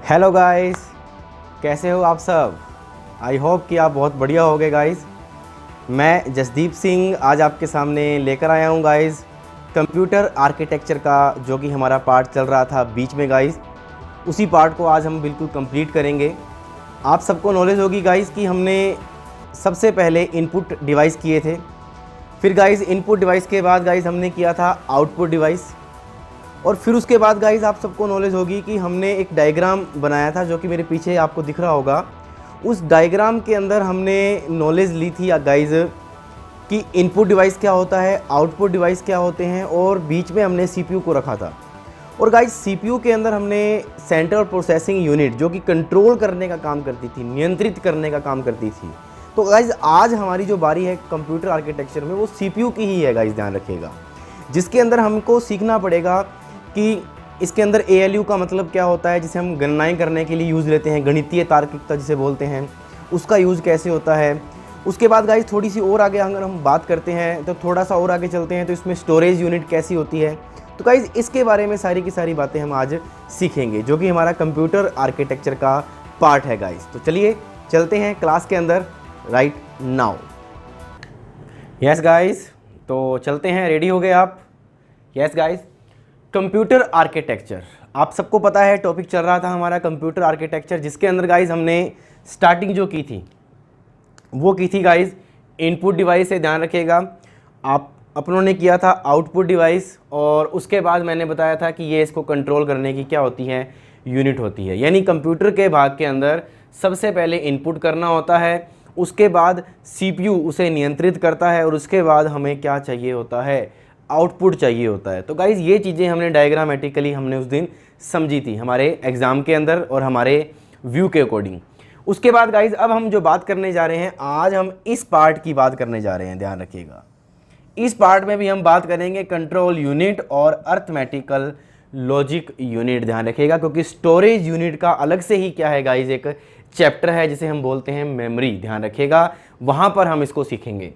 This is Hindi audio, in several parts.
हेलो गाइस, कैसे हो आप सब। आई होप कि आप बहुत बढ़िया होगे गाइस। मैं जसदीप सिंह आज आपके सामने लेकर आया हूँ गाइस कंप्यूटर आर्किटेक्चर का, जो कि हमारा पार्ट चल रहा था बीच में गाइस। उसी पार्ट को आज हम बिल्कुल कंप्लीट करेंगे। आप सबको नॉलेज होगी गाइस कि हमने सबसे पहले इनपुट डिवाइस किए थे, फिर गाइस इनपुट डिवाइस के बाद गाइस हमने किया था आउटपुट डिवाइस, और फिर उसके बाद गाइस आप सबको नॉलेज होगी कि हमने एक डायग्राम बनाया था जो कि मेरे पीछे आपको दिख रहा होगा। उस डायग्राम के अंदर हमने नॉलेज ली थी गाइस कि इनपुट डिवाइस क्या होता है, आउटपुट डिवाइस क्या होते हैं, और बीच में हमने सीपीयू को रखा था। और गाइस सीपीयू के अंदर हमने सेंट्रल प्रोसेसिंग यूनिट जो कि कंट्रोल करने का काम करती थी, नियंत्रित करने का काम करती थी। तो गाइस आज हमारी जो बारी है कंप्यूटर आर्किटेक्चर में वो सीपीयू की ही है गाइस, ध्यान रखिएगा। जिसके अंदर हमको सीखना पड़ेगा कि इसके अंदर ALU का मतलब क्या होता है, जिसे हम गणनाएं करने के लिए यूज़ लेते हैं, गणितीय तार्किकता जिसे बोलते हैं, उसका यूज़ कैसे होता है। उसके बाद गाइस थोड़ी सी और आगे अगर हम बात करते हैं तो थोड़ा सा और आगे चलते हैं तो इसमें स्टोरेज यूनिट कैसी होती है। तो गाइस इसके बारे में सारी की सारी बातें हम आज सीखेंगे, जो कि हमारा कंप्यूटर आर्किटेक्चर का पार्ट है गाइस। तो चलिए चलते हैं क्लास के अंदर राइट नाउ। यस गाइस, तो चलते हैं। रेडी हो गए आप? यस गाइस, कंप्यूटर आर्किटेक्चर आप सबको पता है, टॉपिक चल रहा था हमारा कंप्यूटर आर्किटेक्चर, जिसके अंदर गाइस हमने स्टार्टिंग जो की थी वो की थी गाइस इनपुट डिवाइस से, ध्यान रखिएगा। आप अपनों ने किया था आउटपुट डिवाइस, और उसके बाद मैंने बताया था कि ये इसको कंट्रोल करने की क्या होती है, यूनिट होती है। यानी कंप्यूटर के भाग के अंदर सबसे पहले इनपुट करना होता है, उसके बाद CPU उसे नियंत्रित करता है, और उसके बाद हमें क्या चाहिए होता है, आउटपुट चाहिए होता है। तो गाइज़ ये चीज़ें हमने डायग्रामेटिकली हमने उस दिन समझी थी हमारे एग्ज़ाम के अंदर और हमारे व्यू के अकॉर्डिंग। उसके बाद गाइज़ अब हम जो बात करने जा रहे हैं, आज हम इस पार्ट की बात करने जा रहे हैं, ध्यान रखिएगा। इस पार्ट में भी हम बात करेंगे कंट्रोल यूनिट और अर्थमेटिकल लॉजिक यूनिट, ध्यान रखिएगा, क्योंकि स्टोरेज यूनिट का अलग से ही क्या है गाइज़ एक चैप्टर है जिसे हम बोलते हैं मेमोरी, ध्यान रखिएगा, वहाँ पर हम इसको सीखेंगे।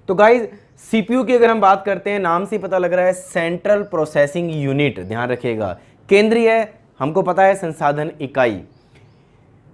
तो गाइज़ CPU की अगर हम बात करते हैं, नाम से पता लग रहा है सेंट्रल प्रोसेसिंग यूनिट, ध्यान रखिएगा, केंद्रीय, हमको पता है संसाधन इकाई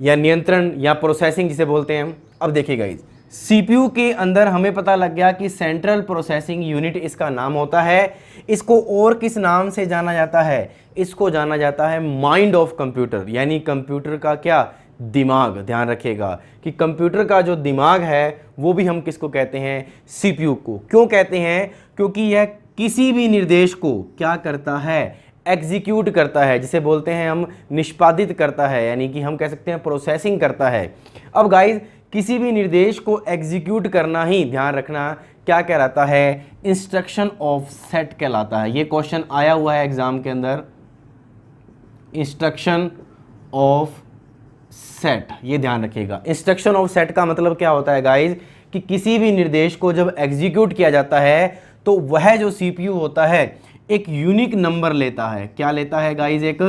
या नियंत्रण या प्रोसेसिंग जिसे बोलते हैं हम। अब देखिए गाइस, CPU के अंदर हमें पता लग गया कि सेंट्रल प्रोसेसिंग यूनिट इसका नाम होता है। इसको और किस नाम से जाना जाता है, इसको जाना जाता है माइंड ऑफ कंप्यूटर, यानी कंप्यूटर का क्या, दिमाग। ध्यान रखिएगा कि कंप्यूटर का जो दिमाग है वो भी हम किसको कहते हैं, CPU को। क्यों कहते हैं? क्योंकि यह किसी भी निर्देश को क्या करता है, एग्जीक्यूट करता है, जिसे बोलते हैं हम निष्पादित करता है, यानी कि हम कह सकते हैं प्रोसेसिंग करता है। अब गाइज किसी भी निर्देश को एग्जीक्यूट करना ही, ध्यान रखना, क्या कहलाता है, इंस्ट्रक्शन ऑफ सेट कहलाता है। ये क्वेश्चन आया हुआ है एग्जाम के अंदर, इंस्ट्रक्शन ऑफ सेट, ये ध्यान रखिएगा। इंस्ट्रक्शन ऑफ सेट का मतलब क्या होता है गाइज, कि किसी भी निर्देश को जब एग्जीक्यूट किया जाता है तो वह जो CPU होता है एक यूनिक नंबर लेता है। क्या लेता है गाइज, एक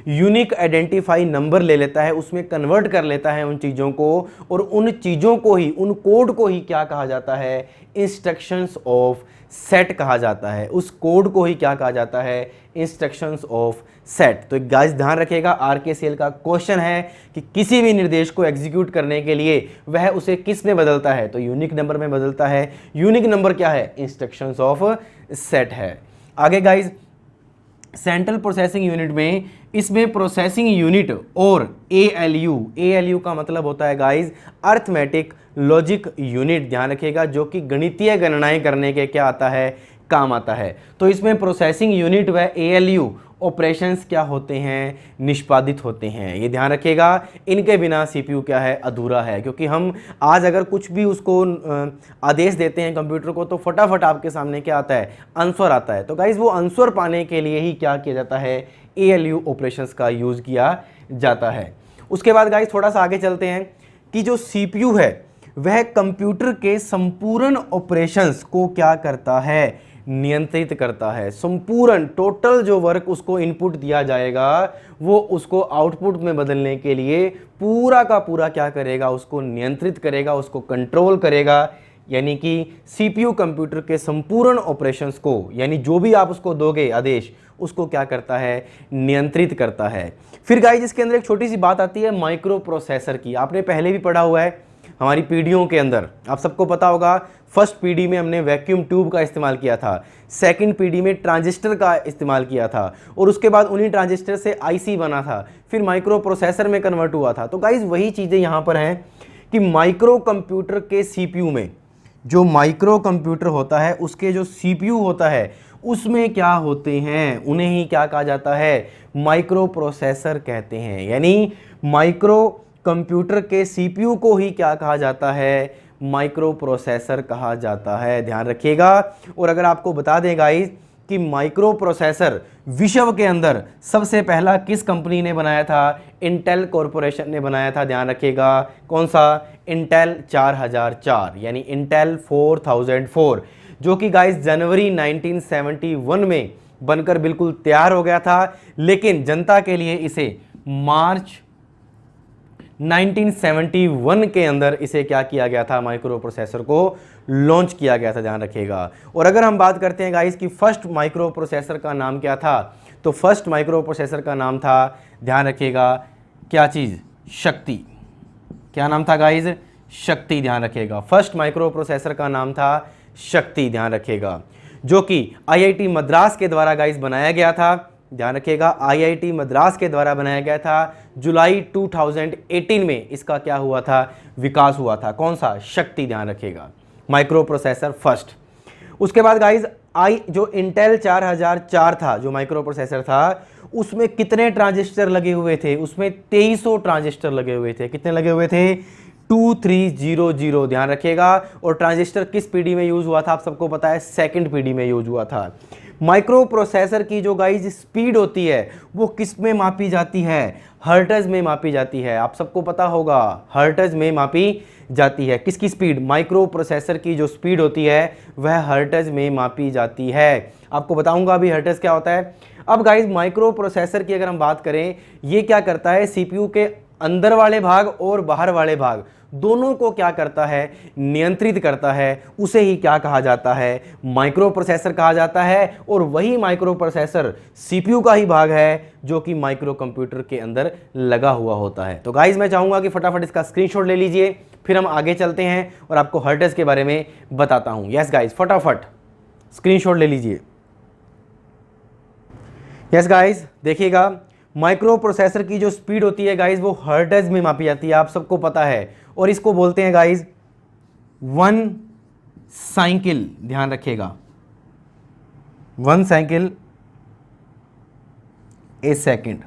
यूनिक आइडेंटिफाई नंबर ले लेता है, उसमें कन्वर्ट कर लेता है उन चीज़ों को, और उन चीज़ों को ही, उन कोड को ही क्या कहा जाता है, इंस्ट्रक्शंस ऑफ सेट कहा जाता है। उस कोड को ही क्या कहा जाता है, इंस्ट्रक्शंस ऑफ सेट। तो गाइस ध्यान रखिएगा, RKCL का क्वेश्चन है कि किसी भी निर्देश को एग्जीक्यूट करने के लिए वह उसे किस में बदलता है, तो यूनिक नंबर में बदलता है। यूनिक नंबर क्या है, इंस्ट्रक्शंस ऑफ सेट है। आगे गाइज सेंट्रल प्रोसेसिंग यूनिट में, इसमें प्रोसेसिंग यूनिट और ALU का मतलब होता है गाइज अर्थमेटिक लॉजिक यूनिट, ध्यान रखिएगा, जो कि गणितीय गणनाएं करने के क्या आता है, काम आता है। तो इसमें प्रोसेसिंग यूनिट व ALU ऑपरेशंस क्या होते हैं, निष्पादित होते हैं। ये ध्यान रखिएगा, इनके बिना CPU क्या है, अधूरा है। क्योंकि हम आज अगर कुछ भी उसको आदेश देते हैं कंप्यूटर को, तो फटाफट आपके सामने क्या आता है, आंसर आता है। तो गाइज वो आंसर पाने के लिए ही क्या किया जाता है, ALU ऑपरेशंस का यूज़ किया जाता है। उसके बाद गाइज थोड़ा सा आगे चलते हैं कि जो CPU है वह कंप्यूटर के संपूर्ण ऑपरेशंस को क्या करता है, नियंत्रित करता है। संपूर्ण टोटल जो वर्क उसको इनपुट दिया जाएगा वो उसको आउटपुट में बदलने के लिए पूरा का पूरा क्या करेगा, उसको नियंत्रित करेगा, उसको कंट्रोल करेगा। यानी कि सीपीयू कंप्यूटर के संपूर्ण ऑपरेशंस को, यानी जो भी आप उसको दोगे आदेश, उसको क्या करता है, नियंत्रित करता है। फिर गाइस इसके अंदर एक छोटी सी बात आती है माइक्रो प्रोसेसर की। आपने पहले भी पढ़ा हुआ है हमारी पीढ़ियों के अंदर, आप सबको पता होगा। फर्स्ट पीढ़ी में हमने वैक्यूम ट्यूब का इस्तेमाल किया था, सेकंड पीढ़ी में ट्रांजिस्टर का इस्तेमाल किया था, और उसके बाद उन्हीं ट्रांजिस्टर से आईसी बना था, फिर माइक्रो प्रोसेसर में कन्वर्ट हुआ था। तो गाइस वही चीज़ें यहाँ पर हैं कि माइक्रो कंप्यूटर के सीपीयू में, जो माइक्रो कंप्यूटर होता है उसके जो सीपीयू होता है उसमें क्या होते हैं, उन्हें ही क्या कहा जाता है, माइक्रो प्रोसेसर कहते हैं। यानी माइक्रो कंप्यूटर के सीपीयू को ही क्या कहा जाता है, माइक्रो प्रोसेसर कहा जाता है, ध्यान रखिएगा। और अगर आपको बता दें गाइस कि माइक्रो प्रोसेसर विश्व के अंदर सबसे पहला किस कंपनी ने बनाया था, इंटेल कॉरपोरेशन ने बनाया था, ध्यान रखिएगा। कौन सा, इंटेल 4004 यानी इंटेल 4004, जो कि गाइस जनवरी 1971 में बनकर बिल्कुल तैयार हो गया था, लेकिन जनता के लिए इसे मार्च 1971 के अंदर इसे क्या किया गया था, माइक्रो प्रोसेसर को लॉन्च किया गया था, ध्यान रखिएगा। और अगर हम बात करते हैं गाइस कि फर्स्ट माइक्रो प्रोसेसर का नाम क्या था, तो फर्स्ट माइक्रो प्रोसेसर का नाम था, ध्यान रखिएगा, क्या चीज़, शक्ति। क्या नाम था गाइस, शक्ति, ध्यान रखिएगा। फर्स्ट माइक्रो प्रोसेसर का नाम था शक्ति, ध्यान रखिएगा, जो कि आईआईटी मद्रास के द्वारा गाइस बनाया गया था, ध्यान रखिएगा। आईआईटी मद्रास के द्वारा बनाया गया था। जुलाई 2018 में इसका क्या हुआ था, विकास हुआ था। कौन सा, शक्ति, ध्यान रखिएगा, माइक्रो प्रोसेसर फर्स्ट। उसके बाद गाइस जो इंटेल 4004 था, जो माइक्रो प्रोसेसर था, उसमें कितने ट्रांजिस्टर लगे हुए थे, उसमें 2300 ट्रांजिस्टर लगे हुए थे। कितने लगे हुए थे, 2300, ध्यान रखिएगा। और ट्रांजिस्टर किस पीढ़ी में यूज हुआ था, आप सबको पता है, सेकंड पीढ़ी में यूज हुआ था। माइक्रो प्रोसेसर की जो गाइस स्पीड होती है वो किस में मापी जाती है, हर्ट्ज में मापी जाती है। आप सबको पता होगा हर्ट्ज में मापी जाती है। किसकी स्पीड, माइक्रो प्रोसेसर की जो स्पीड होती है वह हर्ट्ज में मापी जाती है। आपको बताऊंगा अभी हर्ट्ज क्या होता है। अब गाइस माइक्रो प्रोसेसर की अगर हम बात करें, ये क्या करता है, सीपीयू के अंदर वाले भाग और बाहर वाले भाग दोनों को क्या करता है, नियंत्रित करता है। उसे ही क्या कहा जाता है, माइक्रो प्रोसेसर कहा जाता है। और वही माइक्रो प्रोसेसर सीपीयू का ही भाग है जो कि माइक्रो कंप्यूटर के अंदर लगा हुआ होता है। तो गाइस मैं चाहूंगा कि फटाफट इसका स्क्रीनशॉट ले लीजिए, फिर हम आगे चलते हैं और आपको हर्ट्ज के बारे में बताता हूं। यस गाइस, फटाफट स्क्रीनशॉट ले लीजिए। यस गाइस, देखिएगा, माइक्रो प्रोसेसर की जो स्पीड होती है गाइस वो हर्ट्ज में मापी जाती है, आप सबको पता है। और इसको बोलते हैं गाइस 1 साइकिल, ध्यान रखिएगा, 1 साइकिल ए सेकेंड,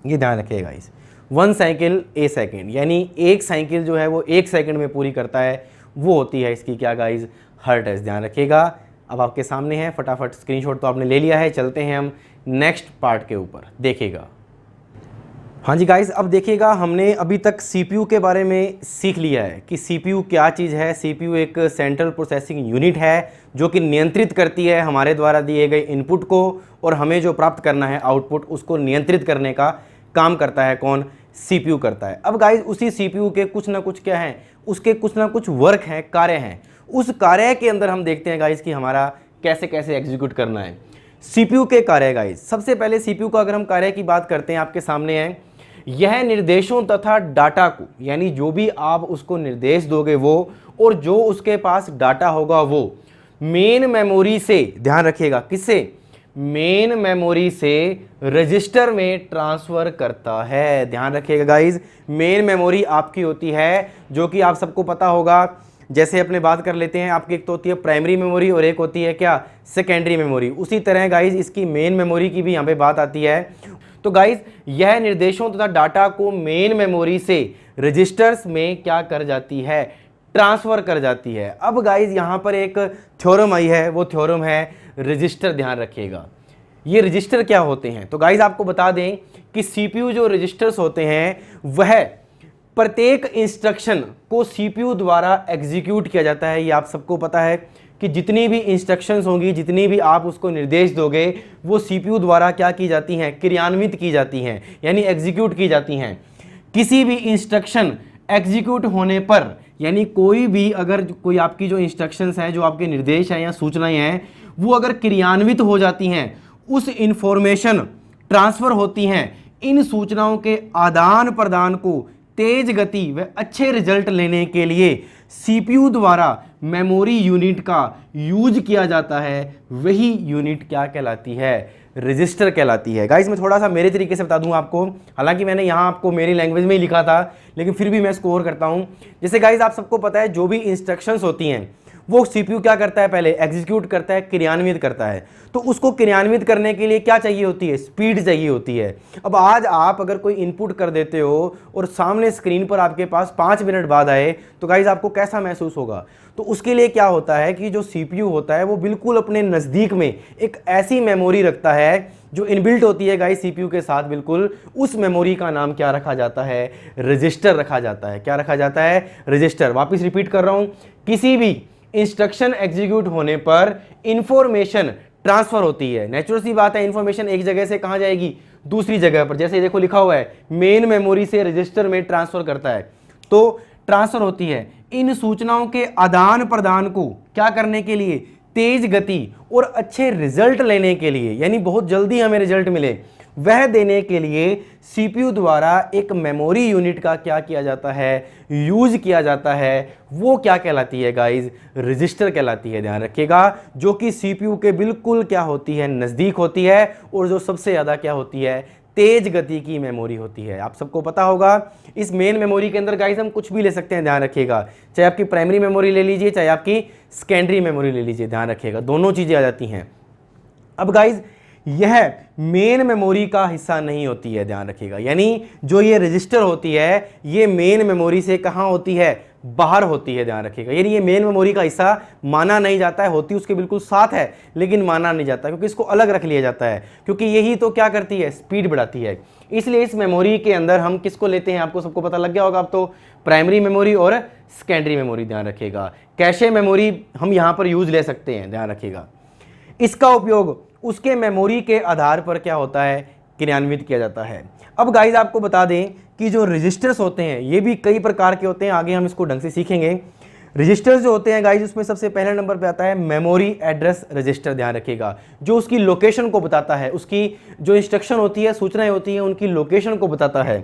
ये ध्यान रखिएगा गाइस, 1 साइकिल ए सेकेंड, यानी एक साइकिल जो है वो 1 सेकेंड में पूरी करता है, वो होती है इसकी क्या गाइस, हर्ट्ज, ध्यान रखिएगा। अब आपके सामने है, फटाफट स्क्रीनशॉट तो आपने ले लिया है, चलते हैं हम नेक्स्ट पार्ट के ऊपर, देखिएगा। हाँ जी गाइस, अब देखिएगा, हमने अभी तक सीपीयू के बारे में सीख लिया है कि सीपीयू क्या चीज़ है। सीपीयू एक सेंट्रल प्रोसेसिंग यूनिट है जो कि नियंत्रित करती है हमारे द्वारा दिए गए इनपुट को, और हमें जो प्राप्त करना है आउटपुट, उसको नियंत्रित करने का काम करता है कौन, सीपीयू करता है। अब गाइस उसी सीपीयू के कुछ ना कुछ क्या है, उसके कुछ ना कुछ वर्क हैं, कार्य हैं। उस कार्य के अंदर हम देखते हैं गाइस कि हमारा कैसे कैसे एग्जीक्यूट करना है सीपीयू के कार्य। गाइस सबसे पहले सीपीयू का अगर हम कार्य की बात करते हैं, आपके सामने है, यह निर्देशों तथा डाटा को, यानी जो भी आप उसको निर्देश दोगे वो, और जो उसके पास डाटा होगा वो मेन मेमोरी से, ध्यान रखिएगा, किससे, मेन मेमोरी से रजिस्टर में ट्रांसफर करता है। ध्यान रखिएगा गाइस, मेन मेमोरी आपकी होती है जो कि आप सबको पता होगा। जैसे अपने बात कर लेते हैं, आपकी एक तो होती है प्राइमरी मेमोरी और एक होती है क्या, सेकेंडरी मेमोरी। उसी तरह गाइस इसकी मेन मेमोरी की भी यहाँ पे बात आती है। तो गाइस यह निर्देशों तथा डाटा को मेन मेमोरी से रजिस्टर्स में क्या कर जाती है, ट्रांसफर कर जाती है। अब गाइस यहाँ पर एक थ्योरम आई है, वो थ्योरम है रजिस्टर, ध्यान रखिएगा। ये रजिस्टर क्या होते हैं, तो गाइस आपको बता दें कि सीपीयू जो रजिस्टर्स होते हैं वह प्रत्येक इंस्ट्रक्शन को सीपीयू द्वारा एग्जीक्यूट किया जाता है। ये आप सबको पता है कि जितनी भी इंस्ट्रक्शंस होंगी, जितनी भी आप उसको निर्देश दोगे, वो सीपीयू द्वारा क्या की जाती हैं, क्रियान्वित की जाती हैं, यानी एग्जीक्यूट की जाती हैं। किसी भी इंस्ट्रक्शन एग्जीक्यूट होने पर यानी कोई भी अगर कोई आपकी जो इंस्ट्रक्शंस हैं, जो आपके निर्देश हैं या सूचनाएं हैं, वो अगर क्रियान्वित हो जाती हैं, उस इंफॉर्मेशन ट्रांसफर होती हैं, इन सूचनाओं के आदान प्रदान को तेज गति व अच्छे रिजल्ट लेने के लिए सीपीयू द्वारा मेमोरी यूनिट का यूज किया जाता है, वही यूनिट क्या कहलाती है? रजिस्टर कहलाती है। गाइस मैं थोड़ा सा मेरे तरीके से बता दूं आपको, हालांकि मैंने यहाँ आपको मेरी लैंग्वेज में ही लिखा था, लेकिन फिर भी मैं इसको और करता हूँ। जैसे गाइस आप सबको पता है, जो भी इंस्ट्रक्शंस होती हैं वो सीपीयू क्या करता है? पहले एग्जीक्यूट करता है, क्रियान्वित करता है। तो उसको क्रियान्वित करने के लिए क्या चाहिए होती है? स्पीड चाहिए होती है। अब आज आप अगर कोई इनपुट कर देते हो और सामने स्क्रीन पर आपके पास 5 मिनट बाद आए, तो गाइस आपको कैसा महसूस होगा? तो उसके लिए क्या होता है कि जो सीपीयू होता है वो बिल्कुल अपने नज़दीक में एक ऐसी मेमोरी रखता है जो इनबिल्ट होती है गाइस सीपीयू के साथ। बिल्कुल उस मेमोरी का नाम क्या रखा जाता है? रजिस्टर रखा जाता है। क्या रखा जाता है? रजिस्टर। वापस रिपीट कर रहा हूं, किसी भी इंस्ट्रक्शन एग्जीक्यूट होने पर इंफॉर्मेशन ट्रांसफर होती है। नेचुरल सी बात है, इंफॉर्मेशन एक जगह से कहां जाएगी? दूसरी जगह पर। जैसे देखो लिखा हुआ है, मेन मेमोरी से रजिस्टर में ट्रांसफर करता है, तो ट्रांसफर होती है। इन सूचनाओं के आदान प्रदान को क्या करने के लिए? तेज गति और अच्छे रिजल्ट लेने के लिए, यानी बहुत जल्दी हमें रिजल्ट मिले, वह देने के लिए सीपीयू द्वारा एक मेमोरी यूनिट का क्या किया जाता है? यूज किया जाता है। वो क्या कहलाती है गाइस? रजिस्टर कहलाती है। ध्यान रखिएगा, जो कि सीपीयू के बिल्कुल क्या होती है? नज़दीक होती है, और जो सबसे ज़्यादा क्या होती है? तेज गति की मेमोरी होती है। आप सबको पता होगा, इस मेन मेमोरी के अंदर गाइस हम कुछ भी ले सकते हैं। ध्यान रखिएगा, चाहे आपकी प्राइमरी मेमोरी ले लीजिए, चाहे आपकी सेकेंडरी मेमोरी ले लीजिए। ध्यान रखिएगा, दोनों चीज़ें आ जाती हैं। अब गाइस यह मेन मेमोरी का हिस्सा नहीं होती है। ध्यान रखिएगा, यानी जो ये रजिस्टर होती है, ये मेन मेमोरी से कहाँ होती है? बाहर होती है। ध्यान रखिएगा, यानी ये मेन मेमोरी का हिस्सा माना नहीं जाता है। होती उसके बिल्कुल साथ है, लेकिन माना नहीं जाता, क्योंकि इसको अलग रख लिया जाता है, क्योंकि यही तो क्या करती है? स्पीड बढ़ाती है। इसलिए इस मेमोरी के अंदर हम किसको लेते हैं? आपको सबको पता लग गया होगा अब तो, प्राइमरी मेमोरी और सेकेंडरी मेमोरी। ध्यान रखिएगा, कैशे मेमोरी हम यहाँ पर यूज ले सकते हैं। ध्यान रखिएगा, इसका उपयोग उसके मेमोरी के आधार पर क्या होता है? क्रियान्वित किया जाता है। अब गाइस आपको बता दें कि जो रजिस्टर्स होते हैं ये भी कई प्रकार के होते हैं, आगे हम इसको ढंग से सीखेंगे। रजिस्टर्स जो होते हैं गाइस, उसमें सबसे पहले नंबर पे आता है मेमोरी एड्रेस रजिस्टर। ध्यान रखिएगा, जो उसकी लोकेशन को बताता है, उसकी जो इंस्ट्रक्शन होती है, सूचनाएं होती हैं, उनकी लोकेशन को बताता है।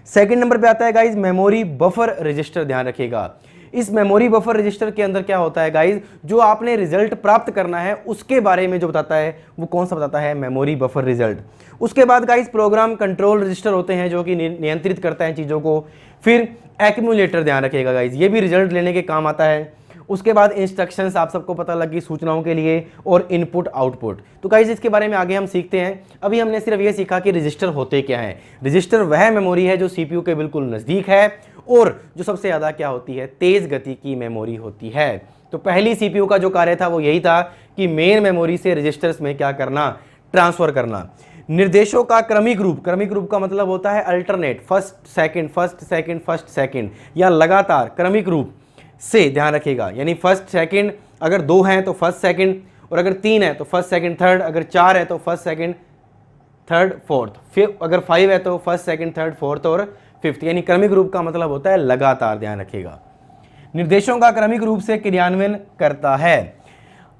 सेकंड नंबर पे आता है गाइस मेमोरी बफर रजिस्टर। ध्यान रखिएगा, इस मेमोरी बफर रजिस्टर के अंदर क्या होता है गाइस? जो आपने रिजल्ट प्राप्त करना है उसके बारे में जो बताता है, वो कौन सा बताता है? Memory buffer result. उसके बाद गाइस प्रोग्राम कंट्रोल रजिस्टर होते हैं, जो कि नियंत्रित करता है चीज़ों को। फिर एक्यूमुलेटर, ध्यान रखिएगा गाइस, ये भी रिजल्ट लेने के काम आता है। उसके बाद इंस्ट्रक्शंस, आप सबको पता लगी, सूचनाओं के लिए, और इनपुट आउटपुट। तो गाइस इसके बारे में आगे हम सीखते हैं। अभी हमने सिर्फ ये सीखा कि रजिस्टर होते क्या हैं। रजिस्टर वह मेमोरी है जो सीपीयू के बिल्कुल नज़दीक है, और जो सबसे ज़्यादा क्या होती है? तेज़ गति की मेमोरी होती है। तो पहली सीपीयू का जो कार्य था वो यही था कि मेन मेमोरी से रजिस्टर्स में क्या करना? ट्रांसफ़र करना। निर्देशों का क्रमिक रूप, क्रमिक रूप का मतलब होता है alternate, first second first second first second, या लगातार क्रमिक रूप से। ध्यान रखिएगा, यानी फर्स्ट सेकंड, अगर 2 हैं तो फर्स्ट सेकंड, और अगर 3 है तो फर्स्ट सेकंड थर्ड, अगर 4 है तो फर्स्ट सेकंड थर्ड फोर्थ, फिर अगर 5 है तो फर्स्ट सेकंड थर्ड फोर्थ और फिफ्थ। यानी क्रमिक रूप का मतलब होता है लगातार। ध्यान रखिएगा, निर्देशों का क्रमिक रूप से क्रियान्वयन करता है।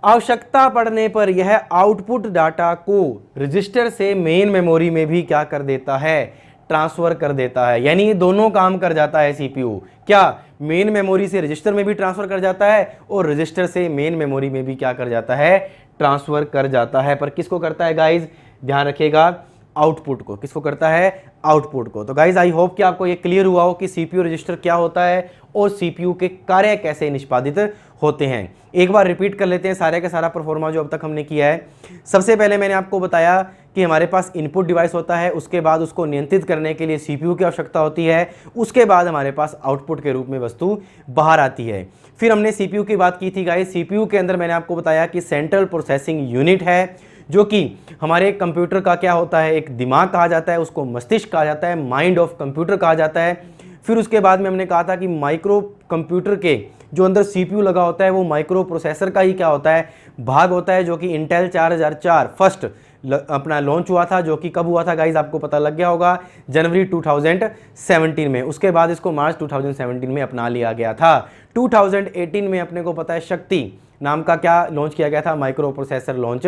आवश्यकता पड़ने पर यह आउटपुट डाटा को रजिस्टर से मेन मेमोरी में भी क्या कर देता है? ट्रांसफर कर देता है। यानी ये दोनों काम कर जाता है सीपीयू। क्या? मेन मेमोरी से रजिस्टर में भी ट्रांसफर कर जाता है, और रजिस्टर से मेन मेमोरी में भी क्या कर जाता है? ट्रांसफर कर जाता है। पर किसको करता है गाइज? ध्यान रखिएगा, आउटपुट को। किसको करता है? आउटपुट को। तो गाइज आई होप कि आपको ये क्लियर हुआ हो कि सीपीयू रजिस्टर क्या होता है और सीपीयू के कार्य कैसे निष्पादित होते हैं। एक बार रिपीट कर लेते हैं सारे का सारा परफॉर्मा जो अब तक हमने किया है। सबसे पहले मैंने आपको बताया कि हमारे पास इनपुट डिवाइस होता है, उसके बाद उसको नियंत्रित करने के लिए सीपीयू की आवश्यकता होती है, उसके बाद हमारे पास आउटपुट के रूप में वस्तु बाहर आती है। फिर हमने सीपीयू की बात की थी गाइस। सीपीयू के अंदर मैंने आपको बताया कि सेंट्रल प्रोसेसिंग यूनिट है, जो कि हमारे कंप्यूटर का क्या होता है? एक दिमाग कहा जाता है, उसको मस्तिष्क कहा जाता है, माइंड ऑफ कंप्यूटर कहा जाता है। फिर उसके बाद में हमने कहा था कि माइक्रो कंप्यूटर के जो अंदर सीपीयू लगा होता है वो माइक्रो प्रोसेसर का ही क्या होता है? भाग होता है, जो कि इंटेल 4004 फर्स्ट अपना लॉन्च हुआ था, जो कि कब हुआ था गाइज आपको पता लग गया होगा, जनवरी 2017 में। उसके बाद इसको मार्च 2017 में अपना लिया गया था। 2018 में अपने को पता है शक्ति नाम का क्या लॉन्च किया गया था, माइक्रो प्रोसेसर लॉन्च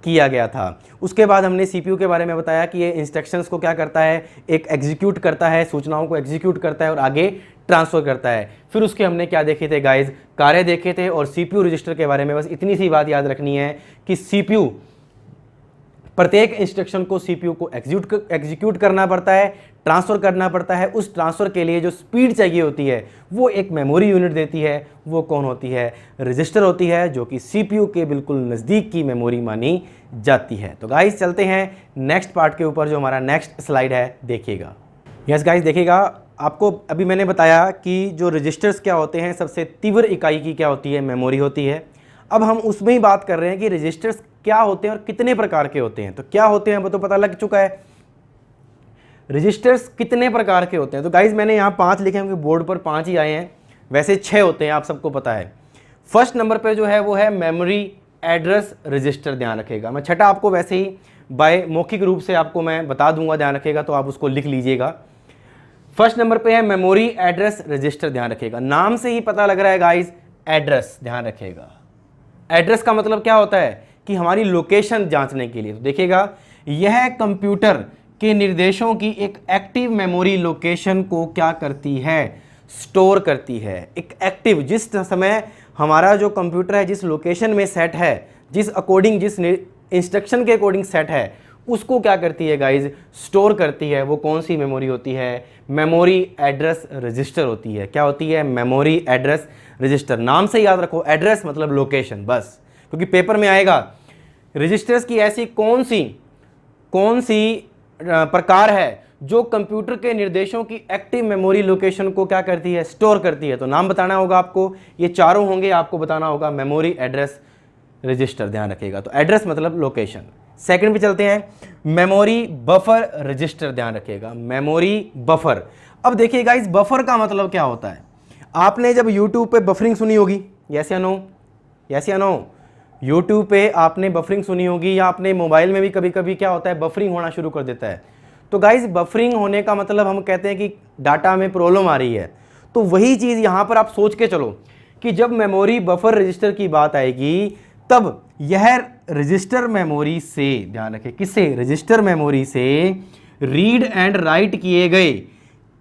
किया गया था। उसके बाद हमने सीपीयू के बारे में बताया कि ये इंस्ट्रक्शंस को क्या करता है, एक एग्जीक्यूट करता है, सूचनाओं को एग्जीक्यूट करता है और आगे ट्रांसफर करता है। फिर उसके हमने क्या देखे थे गाइज, कार्य देखे थे। और सीपीयू रजिस्टर के बारे में बस इतनी सी बात याद रखनी है कि सीपीयू, प्रत्येक इंस्ट्रक्शन को सीपीयू को एग्जीक्यूट करना पड़ता है, ट्रांसफर करना पड़ता है। उस ट्रांसफर के लिए जो स्पीड चाहिए होती है वो एक मेमोरी यूनिट देती है। वो कौन होती है, रजिस्टर होती है, जो कि सीपीयू के बिल्कुल नज़दीक की मेमोरी मानी जाती है। तो गाइस चलते हैं नेक्स्ट पार्ट के ऊपर, जो हमारा नेक्स्ट स्लाइड है, देखिएगा। यस गाइस देखिएगा, आपको अभी मैंने बताया कि जो रजिस्टर्स क्या होते हैं, सबसे तीव्र इकाई की क्या होती है, मेमोरी होती है। अब हम उसमें ही बात कर रहे हैं कि रजिस्टर्स क्या होते हैं और कितने प्रकार के होते हैं। तो क्या होते हैं वो तो पता लग चुका है, रजिस्टर्स कितने प्रकार के होते हैं। तो गाइज मैंने यहाँ 5 लिखे हैं, बोर्ड पर 5 ही आए हैं, वैसे 6 होते हैं, आप सबको पता है। फर्स्ट नंबर पे जो है वो है मेमोरी एड्रेस रजिस्टर, ध्यान रखेगा। मैं छठा आपको वैसे ही बाय मौखिक रूप से आपको मैं बता दूंगा, ध्यान रखेगा, तो आप उसको लिख लीजिएगा। फर्स्ट नंबर पे है मेमोरी एड्रेस रजिस्टर, ध्यान रखेगा। नाम से ही पता लग रहा है गाइज, एड्रेस, ध्यान रखेगा। एड्रेस का मतलब क्या होता है कि हमारी लोकेशन जांचने के लिए। तो देखिएगा, यह कंप्यूटर के निर्देशों की एक एक्टिव मेमोरी लोकेशन को क्या करती है, स्टोर करती है। एक एक्टिव, जिस समय हमारा जो कंप्यूटर है जिस लोकेशन में सेट है, जिस अकॉर्डिंग, जिस इंस्ट्रक्शन के अकॉर्डिंग सेट है, उसको क्या करती है गाइज, स्टोर करती है। वो कौन सी मेमोरी होती है, मेमोरी एड्रेस रजिस्टर होती है। क्या होती है, मेमोरी एड्रेस रजिस्टर। नाम से याद रखो, एड्रेस मतलब लोकेशन, बस, क्योंकि पेपर में आएगा रजिस्टर्स की ऐसी कौन सी प्रकार है जो कंप्यूटर के निर्देशों की एक्टिव मेमोरी लोकेशन को क्या करती है, स्टोर करती है। तो नाम बताना होगा आपको, ये चारों होंगे, आपको बताना होगा मेमोरी एड्रेस रजिस्टर, ध्यान रखिएगा। तो एड्रेस मतलब लोकेशन। सेकंड पे चलते हैं, मेमोरी बफर रजिस्टर, ध्यान रखिएगा, मेमोरी बफर। अब देखिएगा, इस बफर का मतलब क्या होता है। आपने जब यूट्यूब पे बफरिंग सुनी होगी, यस या नो, यस या नो, यूट्यूब पे आपने बफरिंग सुनी होगी, या आपने मोबाइल में भी कभी कभी क्या होता है, बफरिंग होना शुरू कर देता है। तो गाइज बफरिंग होने का मतलब हम कहते हैं कि डाटा में प्रॉब्लम आ रही है। तो वही चीज़ यहाँ पर आप सोच के चलो कि जब मेमोरी बफर रजिस्टर की बात आएगी, तब यह रजिस्टर मेमोरी से, ध्यान रखें, किससे, रजिस्टर मेमोरी से रीड एंड राइट किए गए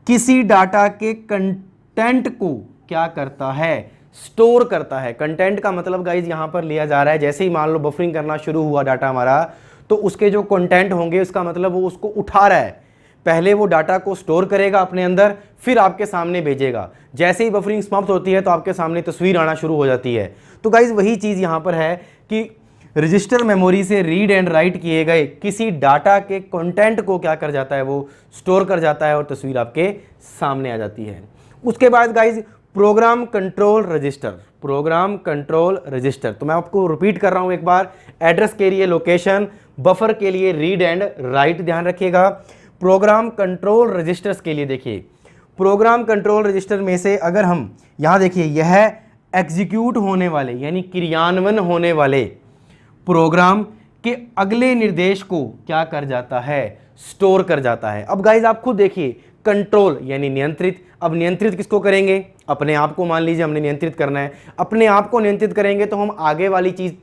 किसी डाटा के कंटेंट को क्या करता है, स्टोर करता है। कंटेंट का मतलब गाइज यहां पर लिया जा रहा है, जैसे ही मान लो बफरिंग करना शुरू हुआ डाटा हमारा, तो उसके जो कंटेंट होंगे, उसका मतलब वो उसको उठा रहा है। पहले वो डाटा को स्टोर करेगा अपने अंदर, फिर आपके सामने भेजेगा। जैसे ही बफरिंग समाप्त होती है तो आपके सामने तस्वीर आना शुरू हो जाती है। तो गाइज वही चीज़ यहाँ पर है कि रजिस्टर मेमोरी से रीड एंड राइट किए गए किसी डाटा के कंटेंट को क्या कर जाता है, वो स्टोर कर जाता है और तस्वीर आपके सामने आ जाती है। उसके बाद guys program control register, program control register. तो मैं आपको रिपीट कर रहा हूं एक बार, एड्रेस के लिए लोकेशन, बफर के लिए रीड एंड राइट, ध्यान रखिएगा। प्रोग्राम कंट्रोल रजिस्टर्स के लिए देखिए, प्रोग्राम कंट्रोल रजिस्टर में से अगर हम यहां देखिए, यह एग्जीक्यूट होने वाले यानी क्रियान्वयन होने वाले प्रोग्राम के अगले निर्देश को क्या कर जाता है, स्टोर कर जाता है। अब गाइज आप खुद देखिए, कंट्रोल यानी नियंत्रित। अब नियंत्रित किसको करेंगे, अपने आप को। मान लीजिए हमने नियंत्रित करना है, अपने आप को नियंत्रित करेंगे तो हम आगे वाली चीज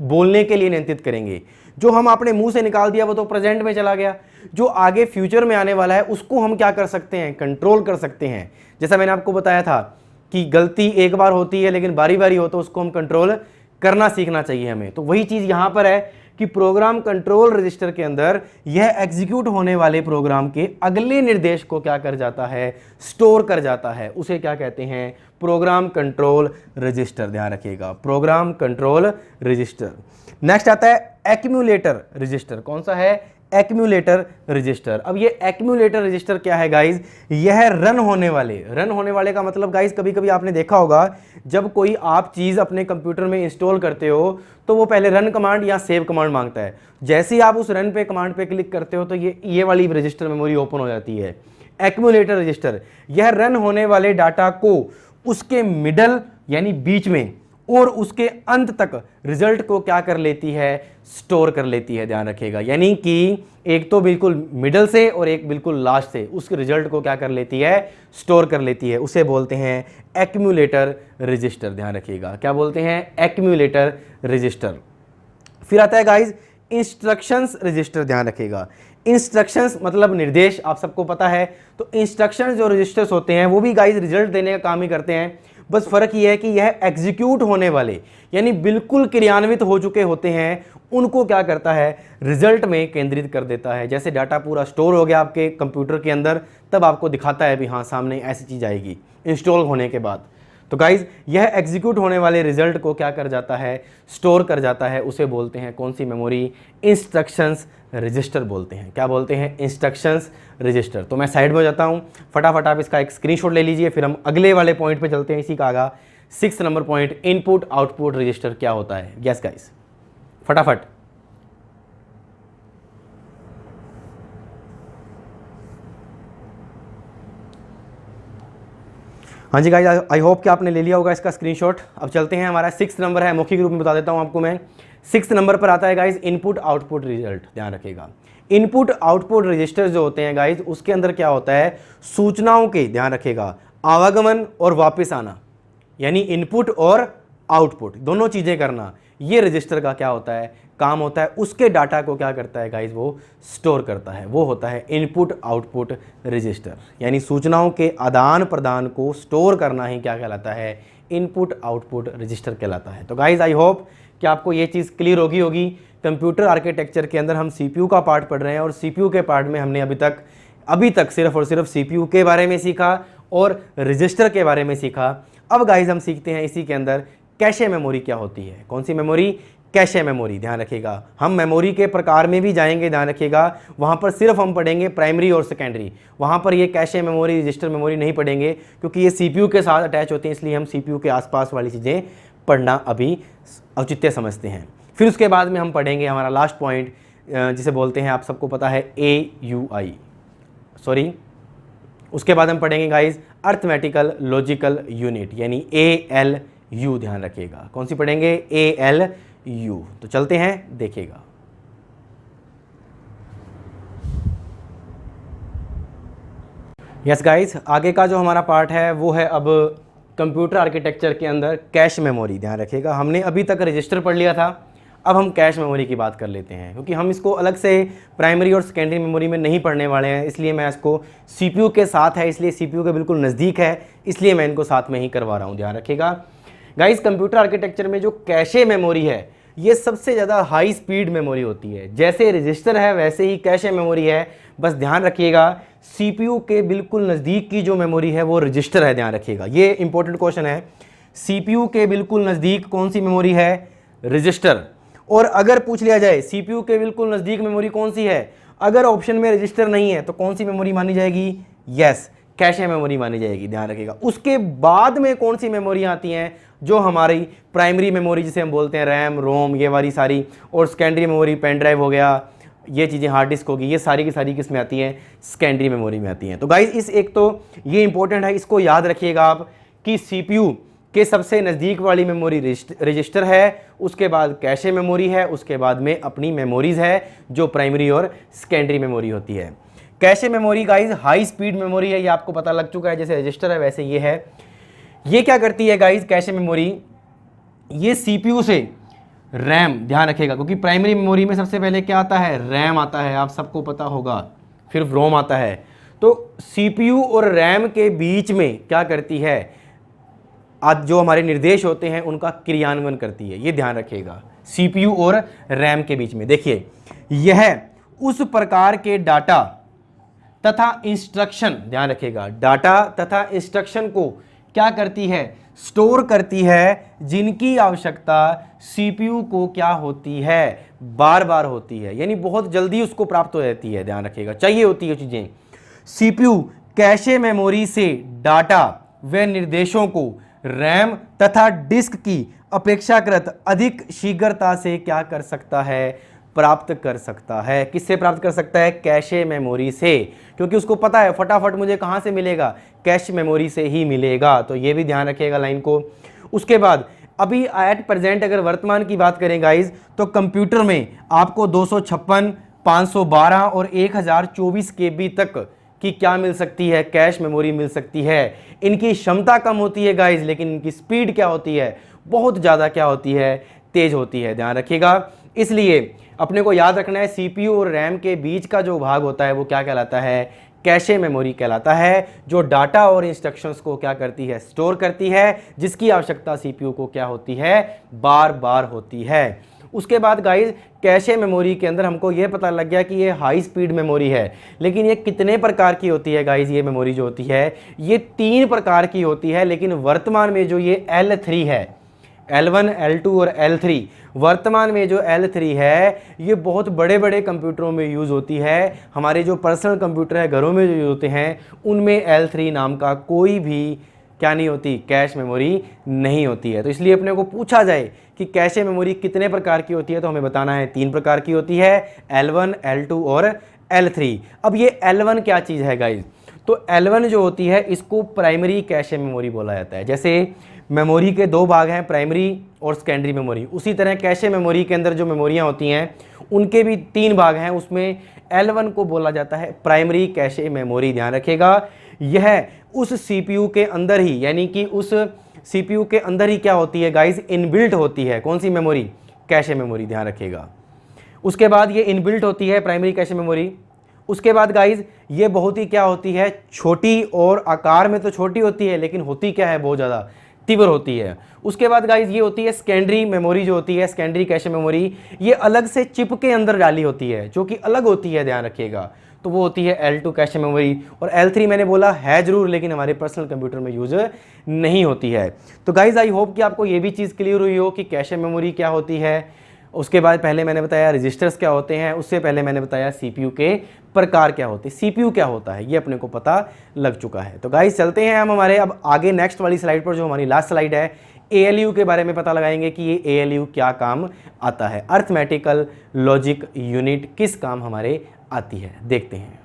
बोलने के लिए नियंत्रित करेंगे। जो हम अपने मुंह से निकाल दिया वो तो प्रेजेंट में चला गया, जो आगे फ्यूचर में आने वाला है उसको हम क्या कर सकते हैं, कंट्रोल कर सकते हैं। जैसा मैंने आपको बताया था कि गलती एक बार होती है लेकिन बारी बारी हो, तो उसको हम कंट्रोल करना सीखना चाहिए हमें। तो वही चीज यहां पर है कि प्रोग्राम कंट्रोल रजिस्टर के अंदर यह एग्जीक्यूट होने वाले प्रोग्राम के अगले निर्देश को क्या कर जाता है, स्टोर कर जाता है। उसे क्या कहते हैं, प्रोग्राम कंट्रोल रजिस्टर, ध्यान रखिएगा, प्रोग्राम कंट्रोल रजिस्टर। नेक्स्ट आता है एक्यूमुलेटर रजिस्टर। कौन सा है, एक्यूमुलेटर रजिस्टर। अब ये एक्यूमुलेटर रजिस्टर क्या है गाइज, यह रन होने वाले का मतलब गाइज, कभी कभी आपने देखा होगा जब कोई आप चीज़ अपने कंप्यूटर में इंस्टॉल करते हो तो वो पहले रन कमांड या सेव कमांड मांगता है। जैसे ही आप उस रन पे कमांड पे क्लिक करते हो तो ये वाली रजिस्टर मेमोरी ओपन हो जाती है। एक्यूमुलेटर रजिस्टर, यह रन होने वाले डाटा को उसके मिडल यानी बीच में और उसके अंत तक रिजल्ट को क्या कर लेती है, स्टोर कर लेती है, ध्यान रखिएगा। यानी कि एक तो बिल्कुल मिडल से और एक बिल्कुल लास्ट से उस रिजल्ट को क्या कर लेती है, स्टोर कर लेती है। उसे बोलते हैं एक्यूमुलेटर रजिस्टर, ध्यान रखिएगा। क्या बोलते हैं, एक्यूमुलेटर रजिस्टर। फिर आता है गाइज इंस्ट्रक्शंस रजिस्टर, ध्यान रखिएगा। इंस्ट्रक्शंस मतलब निर्देश, आप सबको पता है। तो इंस्ट्रक्शंस जो रजिस्टर्स होते हैं वो भी गाइज रिजल्ट देने का काम ही करते हैं। बस फर्क ये है कि यह एग्जीक्यूट होने वाले यानी बिल्कुल क्रियान्वित हो चुके होते हैं, उनको क्या करता है, रिजल्ट में केंद्रित कर देता है। जैसे डाटा पूरा स्टोर हो गया आपके कंप्यूटर के अंदर, तब आपको दिखाता है भी हाँ सामने ऐसी चीज़ आएगी इंस्टॉल होने के बाद। तो गाइज यह एग्जीक्यूट होने वाले रिजल्ट को क्या कर जाता है, स्टोर कर जाता है। उसे बोलते हैं कौन सी मेमोरी, इंस्ट्रक्शंस रजिस्टर बोलते हैं। क्या बोलते हैं, इंस्ट्रक्शंस रजिस्टर। तो मैं साइड में हो जाता हूँ, फटाफट आप इसका एक स्क्रीनशॉट ले लीजिए, फिर हम अगले वाले पॉइंट पे चलते हैं। इसी का आगा 6 number point, input output register क्या होता है। यस गाइज, फटाफट। हाँ जी गाइज, आई होप कि आपने ले लिया होगा इसका स्क्रीनशॉट। अब चलते हैं, हमारा 6 नंबर है, मौखिक रूप में बता देता हूँ आपको मैं। 6 नंबर पर आता है गाइज इनपुट आउटपुट रिजल्ट, ध्यान रखिएगा। इनपुट आउटपुट रजिस्टर जो होते हैं गाइज, उसके अंदर क्या होता है, सूचनाओं के, ध्यान रखिएगा, आवागमन और वापस आना, यानी इनपुट और आउटपुट दोनों चीज़ें करना, ये रजिस्टर का क्या होता है, काम होता है। उसके डाटा को क्या करता है गाइज, वो स्टोर करता है। वो होता है इनपुट आउटपुट रजिस्टर, यानी सूचनाओं के आदान प्रदान को स्टोर करना ही क्या कहलाता है, इनपुट आउटपुट रजिस्टर कहलाता है। तो गाइज आई होप कि आपको ये चीज़ क्लियर होगी। कंप्यूटर आर्किटेक्चर के अंदर हम सीपीयू का पार्ट पढ़ रहे हैं और सीपीयू के पार्ट में हमने अभी तक सिर्फ और सिर्फ सीपीयू के बारे में सीखा और रजिस्टर के बारे में सीखा। अब गाइज हम सीखते हैं इसी के अंदर कैशे मेमोरी क्या होती है। कौन सी मेमोरी, कैशे मेमोरी, ध्यान रखिएगा। हम मेमोरी के प्रकार में भी जाएंगे, ध्यान रखिएगा। वहाँ पर सिर्फ हम पढ़ेंगे प्राइमरी और सेकेंडरी, वहाँ पर ये कैशे मेमोरी रजिस्टर मेमोरी नहीं पढ़ेंगे, क्योंकि ये सीपीयू के साथ अटैच होते हैं, इसलिए हम सीपीयू के आसपास वाली चीज़ें पढ़ना अभी औचित्य समझते हैं। फिर उसके बाद में हम पढ़ेंगे हमारा लास्ट पॉइंट, जिसे बोलते हैं, आप सबको पता है, AUI, सॉरी, उसके बाद हम पढ़ेंगे गाइज अर्थमेटिकल लॉजिकल यूनिट, यानी ALU, ध्यान रखिएगा। कौन सी पढ़ेंगे, ALU। तो चलते हैं, देखिएगा। यस गाइज, आगे का जो हमारा पार्ट है वो है अब कंप्यूटर आर्किटेक्चर के अंदर कैश मेमोरी, ध्यान रखिएगा। हमने अभी तक रजिस्टर पढ़ लिया था, अब हम कैश मेमोरी की बात कर लेते हैं, क्योंकि हम इसको अलग से प्राइमरी और सेकेंडरी मेमोरी में नहीं पढ़ने वाले हैं, इसलिए मैं इसको सीपीयू के साथ है, इसलिए सीपीयू के बिल्कुल नज़दीक है, इसलिए मैं इनको साथ में ही करवा रहा हूँ, ध्यान रखिएगा। गाइस, कंप्यूटर आर्किटेक्चर में जो कैशे मेमोरी है, ये सबसे ज़्यादा हाई स्पीड मेमोरी होती है। जैसे रजिस्टर है वैसे ही कैशे मेमोरी है, बस ध्यान रखिएगा सीपीयू के बिल्कुल नज़दीक की जो मेमोरी है वो रजिस्टर है, ध्यान रखिएगा। ये इंपॉर्टेंट क्वेश्चन है, सीपीयू के बिल्कुल नज़दीक कौन सी मेमोरी है, रजिस्टर। और अगर पूछ लिया जाए सीपीयू के बिल्कुल नज़दीक मेमोरी कौन सी है, अगर ऑप्शन में रजिस्टर नहीं है तो कौन सी मेमोरी मानी जाएगी, यस, कैशे मेमोरी मानी जाएगी, ध्यान रखिएगा। उसके बाद में कौन सी मेमोरी आती हैं, जो हमारी प्राइमरी मेमोरी जिसे हम बोलते हैं रैम, रोम, ये वाली सारी, और सेकेंडरी मेमोरी पेन ड्राइव हो गया, ये चीज़ें हार्ड डिस्क होगी, ये सारी की सारी किस में आती हैं, सेकेंडरी मेमोरी में आती हैं। तो गाइस, इस एक तो ये इंपॉर्टेंट है, इसको याद रखिएगा आप कि सीपीयू के सबसे नज़दीक वाली मेमोरी रजिस्टर है, उसके बाद कैशे मेमोरी है, उसके बाद में अपनी मेमोरीज़ है जो प्राइमरी और सेकेंडरी मेमोरी होती है। Cache memory guys high speed memory है, ये आपको पता लग चुका है, जैसे रजिस्टर है वैसे ये है। ये क्या करती है गाइज, कैशे मेमोरी, ये सीपीयू से रैम, ध्यान रखिएगा, क्योंकि प्राइमरी मेमोरी में सबसे पहले क्या आता है, रैम आता है, आप सबको पता होगा, फिर रोम आता है। तो सीपीयू और रैम के बीच में क्या करती है, आज जो हमारे निर्देश होते हैं उनका क्रियान्वयन करती है, ये ध्यान रखिएगा। सीपीयू और रैम के बीच में देखिए, यह उस प्रकार के डाटा तथा इंस्ट्रक्शन, ध्यान रखिएगा, डाटा तथा इंस्ट्रक्शन को क्या करती है, स्टोर करती है, जिनकी आवश्यकता सीपीयू को क्या होती है, बार बार होती है, यानी बहुत जल्दी उसको प्राप्त हो जाती है, ध्यान रखिएगा, चाहिए होती है चीजें। सीपीयू कैशे मेमोरी से डाटा व निर्देशों को रैम तथा डिस्क की अपेक्षाकृत अधिक शीघ्रता से क्या कर सकता है, प्राप्त कर सकता है। किससे प्राप्त कर सकता है, कैशे मेमोरी से, क्योंकि उसको पता है फटाफट मुझे कहाँ से मिलेगा, कैश मेमोरी से ही मिलेगा। तो ये भी ध्यान रखिएगा लाइन को। उसके बाद अभी एट प्रेजेंट अगर वर्तमान की बात करें गाइज, तो कंप्यूटर में आपको 256, 512 और 1024 KB तक की क्या मिल सकती है, कैश मेमोरी मिल सकती है। इनकी क्षमता कम होती है गाइज, लेकिन इनकी स्पीड क्या होती है, बहुत ज़्यादा क्या होती है, तेज होती है, ध्यान रखिएगा। इसलिए अपने को याद रखना है CPU और रैम के बीच का जो भाग होता है वो क्या कहलाता है, कैशे मेमोरी कहलाता है, जो डाटा और इंस्ट्रक्शंस को क्या करती है, स्टोर करती है, जिसकी आवश्यकता CPU को क्या होती है, बार बार होती है। उसके बाद गाइज कैशे मेमोरी के अंदर हमको ये पता लग गया कि ये हाई स्पीड मेमोरी है, लेकिन ये कितने प्रकार की होती है गाइज, ये मेमोरी जो होती है ये 3 प्रकार की होती है। लेकिन वर्तमान में जो ये L3 है, L1, L2 और L3, वर्तमान में जो L3 है ये बहुत बड़े बड़े कंप्यूटरों में यूज़ होती है। हमारे जो पर्सनल कंप्यूटर है घरों में जो यूज़ होते हैं उनमें L3 नाम का कोई भी क्या नहीं होती, कैश मेमोरी नहीं होती है। तो इसलिए अपने को पूछा जाए कि कैशे मेमोरी कितने प्रकार की होती है, तो हमें बताना है 3 प्रकार की होती है, L1, L2 और L3। अब ये L1 क्या चीज़ है गाइज, तो L1 जो होती है इसको प्राइमरी कैशे मेमोरी बोला जाता है। जैसे मेमोरी के 2 भाग हैं, प्राइमरी और सेकेंडरी मेमोरी, उसी तरह कैशे मेमोरी के अंदर जो मेमोरियां होती हैं उनके भी 3 भाग हैं, उसमें L1 को बोला जाता है प्राइमरी कैशे मेमोरी। ध्यान रखिएगा, यह उस CPU के अंदर ही, यानी कि उस CPU के अंदर ही क्या होती है गाइज, इनबिल्ट होती है। कौन सी मेमोरी, कैशे मेमोरी, ध्यान रखिएगा। उसके बाद ये इनबिल्ट होती है प्राइमरी कैशे मेमोरी। उसके बाद गाइज ये बहुत ही क्या होती है, छोटी, और आकार में तो छोटी होती है लेकिन होती क्या है, बहुत ज़्यादा तीव्र होती है। उसके बाद गाइज ये होती है सेकेंडरी मेमोरी, जो होती है सेकेंडरी कैशे मेमोरी, ये अलग से चिप के अंदर डाली होती है, जो कि अलग होती है, ध्यान रखिएगा। तो वो होती है L2 कैशे मेमोरी। और L3 मैंने बोला है जरूर, लेकिन हमारे पर्सनल कंप्यूटर में यूज नहीं होती है। तो गाइज आई होप कि आपको ये भी चीज़ क्लियर हुई हो कि कैशे मेमोरी क्या होती है। उसके बाद पहले मैंने बताया रजिस्टर्स क्या होते हैं, उससे पहले मैंने बताया CPU के प्रकार क्या होते हैं, CPU क्या होता है, ये अपने को पता लग चुका है। तो गाइस चलते हैं हम हमारे अब आगे नेक्स्ट वाली स्लाइड पर, जो हमारी लास्ट स्लाइड है, ALU के बारे में पता लगाएंगे कि ये ALU क्या काम आता है, अर्थमेटिकल लॉजिक यूनिट किस काम हमारे आती है, देखते हैं।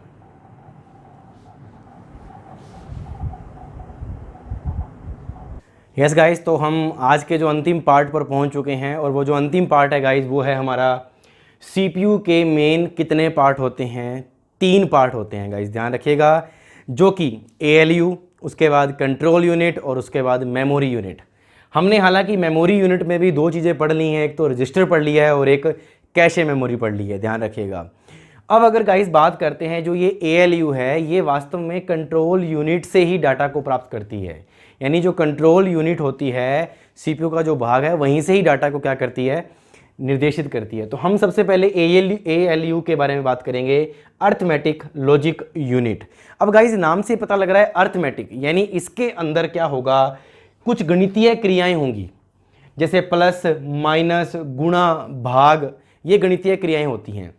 यस गाइस, तो हम आज के जो अंतिम पार्ट पर पहुंच चुके हैं, और वो जो अंतिम पार्ट है गाइस वो है हमारा CPU के मेन कितने पार्ट होते हैं, 3 पार्ट होते हैं गाइस, ध्यान रखिएगा, जो कि ALU, उसके बाद कंट्रोल यूनिट और उसके बाद मेमोरी यूनिट। हमने हालांकि मेमोरी यूनिट में भी 2 चीज़ें पढ़ ली हैं, एक तो रजिस्टर पढ़ लिया है और एक कैशे मेमोरी पढ़ ली है, ध्यान रखिएगा। अब अगर गाइस बात करते हैं, जो ये ALU है ये वास्तव में कंट्रोल यूनिट से ही डाटा को प्राप्त करती है, यानी जो कंट्रोल यूनिट होती है CPU का जो भाग है वहीं से ही डाटा को क्या करती है, निर्देशित करती है। तो हम सबसे पहले ALU के बारे में बात करेंगे, अर्थमेटिक लॉजिक यूनिट। अब गाइस नाम से पता लग रहा है अर्थमेटिक, यानी इसके अंदर क्या होगा, कुछ गणितीय क्रियाएं होंगी, जैसे प्लस, माइनस, गुणा, भाग, ये गणितीय क्रियाएं होती हैं।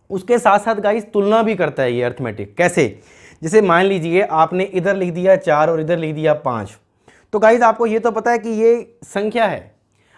उसके साथ साथ गाइस तुलना भी करता है ये अर्थमेटिक। कैसे, जैसे मान लीजिए आपने इधर लिख दिया 4 और इधर लिख दिया 5, तो गाइस आपको ये तो पता है कि ये संख्या है,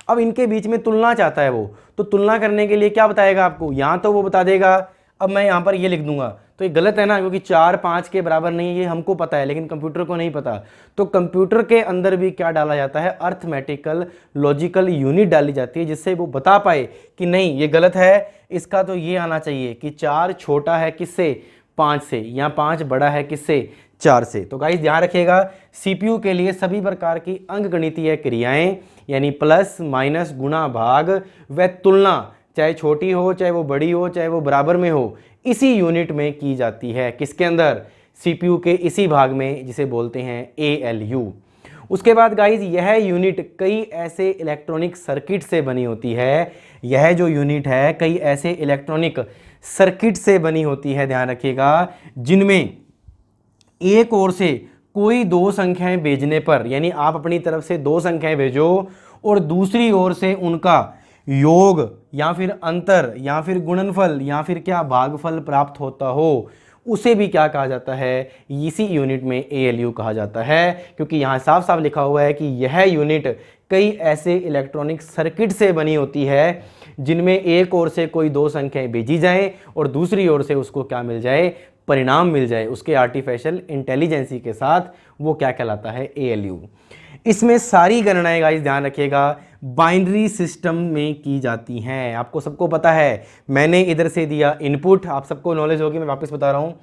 अब इनके बीच में तुलना चाहता है वो, तो तुलना करने के लिए क्या बताएगा आपको, यहाँ तो वो बता देगा, अब मैं यहाँ पर ये लिख दूंगा, तो ये गलत है ना, क्योंकि 4 5 के बराबर नहीं है, ये हमको पता है लेकिन कंप्यूटर को नहीं पता। तो कंप्यूटर के अंदर भी क्या डाला जाता है, अर्थमेटिकल लॉजिकल यूनिट डाली जाती है, जिससे वो बता पाए कि नहीं ये गलत है, इसका तो ये आना चाहिए कि 4 छोटा है किससे, 5 से, या 5 बड़ा है किससे, 4 से। तो गाइस ध्यान रखिएगा, CPU के लिए सभी प्रकार की अंकगणितीय क्रियाएं, यानी प्लस, माइनस, गुणा, भाग व तुलना, चाहे छोटी हो, चाहे वो बड़ी हो, चाहे वो बराबर में हो, इसी यूनिट में की जाती है। किसके अंदर, CPU के इसी भाग में, जिसे बोलते हैं ALU। उसके बाद गाइज यह यूनिट कई ऐसे इलेक्ट्रॉनिक सर्किट से बनी होती है, यह जो यूनिट है कई ऐसे इलेक्ट्रॉनिक सर्किट से बनी होती है, ध्यान रखिएगा, जिनमें एक ओर से कोई 2 संख्याएं भेजने पर, यानी आप अपनी तरफ से 2 संख्याएं भेजो और दूसरी ओर से उनका योग या फिर अंतर या फिर गुणनफल या फिर क्या भागफल प्राप्त होता हो, उसे भी क्या कहा जाता है, इसी यूनिट में ALU कहा जाता है। क्योंकि यहाँ साफ साफ लिखा हुआ है कि यह यूनिट कई ऐसे इलेक्ट्रॉनिक सर्किट से बनी होती है, जिनमें एक ओर से कोई 2 संख्याएं भेजी जाएं और दूसरी ओर से उसको क्या मिल जाए, परिणाम मिल जाए उसके आर्टिफिशियल इंटेलिजेंसी के साथ, वो क्या कहलाता है, ALU। इसमें सारी गणनाएं गाइस ध्यान रखिएगा बाइनरी सिस्टम में की जाती हैं। आपको सबको पता है, मैंने इधर से दिया इनपुट, आप सबको नॉलेज होगी, मैं वापस बता रहा हूँ,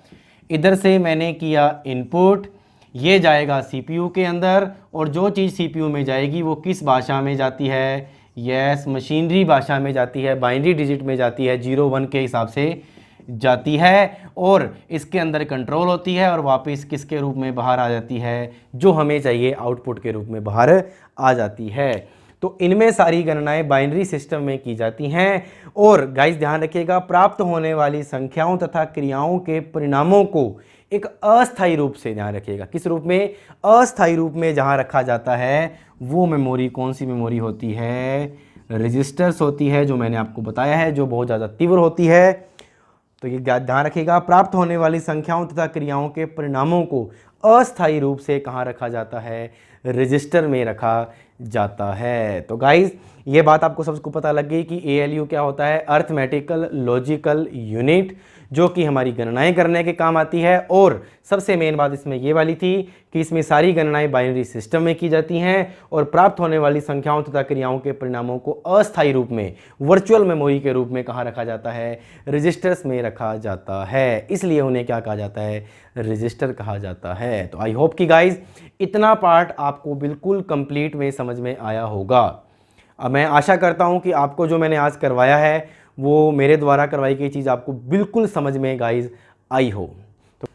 इधर से मैंने किया इनपुट, ये जाएगा CPU के अंदर, और जो चीज़ CPU में जाएगी वो किस भाषा में जाती है, यस मशीनरी भाषा में जाती है, बाइनरी डिजिट में जाती है, 0 1 के हिसाब से जाती है, और इसके अंदर कंट्रोल होती है और वापस किसके रूप में बाहर आ जाती है, जो हमें चाहिए आउटपुट के रूप में बाहर आ जाती है। तो इनमें सारी गणनाएं बाइनरी सिस्टम में की जाती हैं। और गाइस ध्यान रखिएगा, प्राप्त होने वाली संख्याओं तथा क्रियाओं के परिणामों को एक अस्थायी रूप से, ध्यान रखिएगा किस रूप में, अस्थायी रूप में जहां रखा जाता है, वो मेमोरी कौन सी मेमोरी होती है, रजिस्टर्स होती है, जो मैंने आपको बताया है, जो बहुत ज़्यादा तीव्र होती है। तो ये ध्यान रखिएगा, प्राप्त होने वाली संख्याओं तथा क्रियाओं के परिणामों को अस्थायी रूप से कहाँ रखा जाता है, रजिस्टर में रखा जाता है। तो गाइस ये बात आपको सबको पता लग गई कि ALU क्या होता है, अर्थमेटिकल लॉजिकल यूनिट, जो कि हमारी गणनाएं करने के काम आती है। और सबसे मेन बात इसमें ये वाली थी कि इसमें सारी गणनाएं बाइनरी सिस्टम में की जाती हैं, और प्राप्त होने वाली संख्याओं तथा क्रियाओं के परिणामों को अस्थायी रूप में वर्चुअल मेमोरी के रूप में कहाँ रखा जाता है, रजिस्टर्स में रखा जाता है, इसलिए उन्हें क्या कहा जाता है, रजिस्टर कहा जाता है। तो आई होप कि गाइज इतना पार्ट आपको बिल्कुल कंप्लीट में समझ में आया होगा। अब मैं आशा करता हूं कि आपको जो मैंने आज करवाया है वो मेरे द्वारा करवाई गई चीज़ आपको बिल्कुल समझ में गाइज आई हो। तो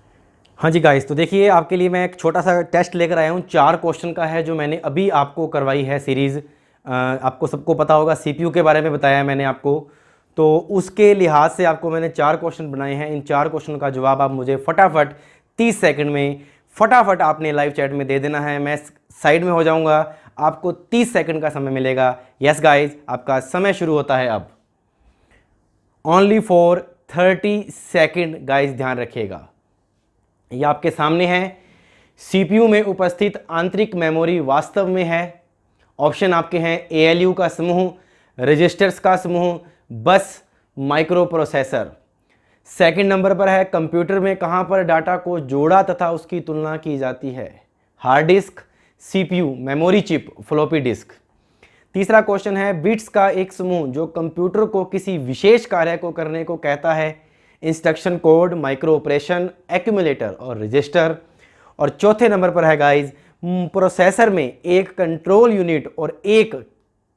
हाँ जी गाइज, तो देखिए आपके लिए मैं एक छोटा सा टेस्ट लेकर आया हूँ, 4 क्वेश्चन का है, जो मैंने अभी आपको करवाई है सीरीज़। आपको सबको पता होगा CPU के बारे में बताया है मैंने आपको, तो उसके लिहाज से आपको मैंने 4 क्वेश्चन बनाए हैं। इन 4 क्वेश्चन का जवाब आप मुझे फटाफट 30 सेकंड में फटाफट आपने लाइव चैट में दे देना है। मैं साइड में हो जाऊंगा, आपको 30 सेकंड का समय मिलेगा। यस गाइज, आपका समय शुरू होता है अब, ओनली फॉर 30 सेकंड। गाइज ध्यान रखिएगा, ये आपके सामने है, CPU में उपस्थित आंतरिक मेमोरी वास्तव में है, ऑप्शन आपके हैं ALU का समूह, रजिस्टर्स का समूह, बस, माइक्रो प्रोसेसर। सेकंड नंबर पर है, कंप्यूटर में कहां पर डाटा को जोड़ा तथा उसकी तुलना की जाती है, hard disk, CPU, memory chip, floppy disk. तीसरा क्वेश्चन है, बिट्स का एक समूह जो कंप्यूटर को किसी विशेष कार्य को करने को कहता है, instruction code, micro operation, accumulator और रजिस्टर। और चौथे नंबर पर है गाइज, प्रोसेसर में एक कंट्रोल यूनिट और एक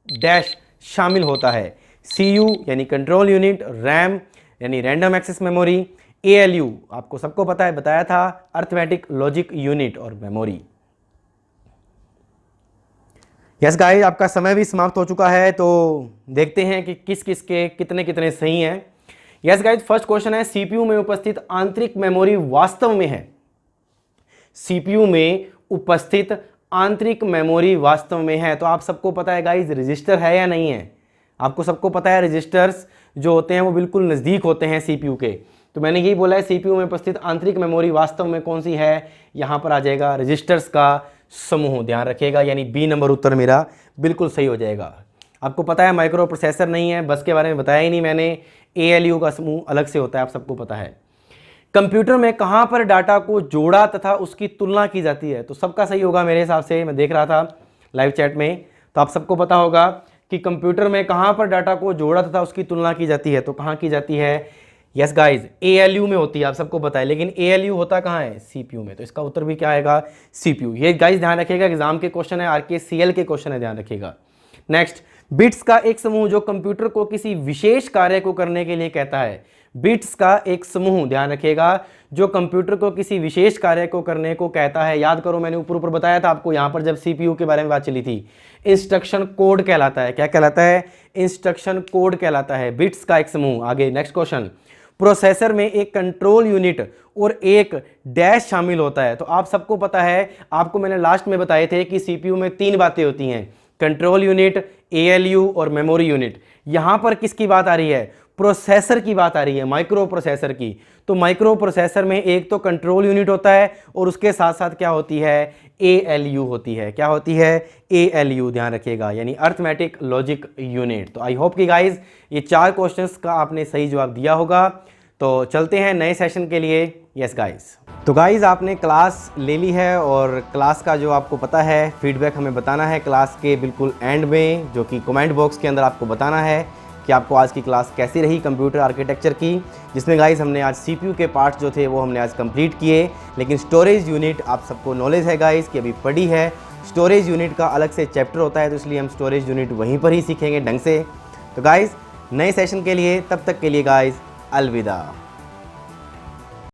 डैश शामिल होता है, CU यानी कंट्रोल यूनिट, रैम यानी रैंडम एक्सेस मेमोरी, ALU आपको सबको पता है, बताया था, अर्थमेटिक लॉजिक यूनिट और मेमोरी। यस गाइस, आपका समय भी समाप्त हो चुका है, तो देखते हैं कि किस किस के कितने कितने सही हैं। यस गाइस, फर्स्ट क्वेश्चन है, CPU में उपस्थित आंतरिक मेमोरी वास्तव में है, CPU में उपस्थित आंतरिक मेमोरी वास्तव में है। तो आप सबको पता है गाइस, रजिस्टर है या नहीं है, आपको सबको पता है रजिस्टर्स जो होते हैं वो बिल्कुल नज़दीक होते हैं CPU के। तो मैंने यही बोला है, CPU में उपस्थित आंतरिक मेमोरी वास्तव में कौन सी है, यहाँ पर आ जाएगा रजिस्टर्स का समूह, ध्यान रखिएगा, यानी B नंबर उत्तर मेरा बिल्कुल सही हो जाएगा। आपको पता है माइक्रो प्रोसेसर नहीं है, बस के बारे में बताया ही नहीं मैंने, ALU का समूह अलग से होता है, आप सबको पता है। कंप्यूटर में कहाँ पर डाटा को जोड़ा तथा उसकी तुलना की जाती है, तो सबका सही होगा मेरे हिसाब से, मैं देख रहा था लाइव चैट में, तो आप सबको पता होगा कि कंप्यूटर में कहाँ पर डाटा को जोड़ा तथा उसकी तुलना की जाती है, तो कहाँ की जाती है, यस गाइज ALU में होती है, आप सबको पता है, लेकिन ALU होता कहाँ है, CPU में, तो इसका उत्तर भी क्या आएगा, CPU। ये गाइज ध्यान रखिएगा, एग्जाम के क्वेश्चन है, RKCL के क्वेश्चन है, ध्यान रखिएगा। नेक्स्ट, बिट्स का एक समूह जो कंप्यूटर को किसी विशेष कार्य को करने के लिए कहता है, बिट्स का एक समूह, ध्यान रखिएगा, जो कंप्यूटर को किसी विशेष कार्य को करने को कहता है। याद करो, मैंने ऊपर ऊपर बताया था आपको यहाँ पर जब CPU के बारे में बात चली थी, इंस्ट्रक्शन कोड कहलाता है, क्या कहलाता है, इंस्ट्रक्शन कोड कहलाता है, बिट्स का एक समूह। आगे नेक्स्ट क्वेश्चन, प्रोसेसर में एक कंट्रोल यूनिट और एक डैश शामिल होता है। तो आप सबको पता है, आपको मैंने लास्ट में बताए थे कि CPU में 3 बातें होती हैं, कंट्रोल यूनिट, ALU और मेमोरी यूनिट। यहां पर किसकी बात आ रही है, प्रोसेसर की बात आ रही है, माइक्रो प्रोसेसर की। तो माइक्रो प्रोसेसर में एक तो कंट्रोल यूनिट होता है और उसके साथ साथ क्या होती है, ALU होती है, क्या होती है, ALU, ध्यान रखिएगा, यानी अर्थमेटिक लॉजिक यूनिट। तो आई होप कि गाइज ये 4 क्वेश्चंस का आपने सही जवाब दिया होगा। तो चलते हैं नए सेशन के लिए। यस गाइस, तो गाइस आपने क्लास ले ली है और क्लास का जो आपको पता है फीडबैक हमें बताना है क्लास के बिल्कुल एंड में, जो कि कमेंट बॉक्स के अंदर आपको बताना है कि आपको आज की क्लास कैसी रही कंप्यूटर आर्किटेक्चर की, जिसमें गाइस हमने आज CPU के पार्ट्स जो थे वो हमने आज कंप्लीट किए। लेकिन स्टोरेज यूनिट आप सबको नॉलेज है गाइस कि अभी पढ़ी है, स्टोरेज यूनिट का अलग से चैप्टर होता है, तो इसलिए हम स्टोरेज यूनिट वहीं पर ही सीखेंगे ढंग से। तो गाइस नए सेशन के लिए, तब तक के लिए गाइस अलविदा।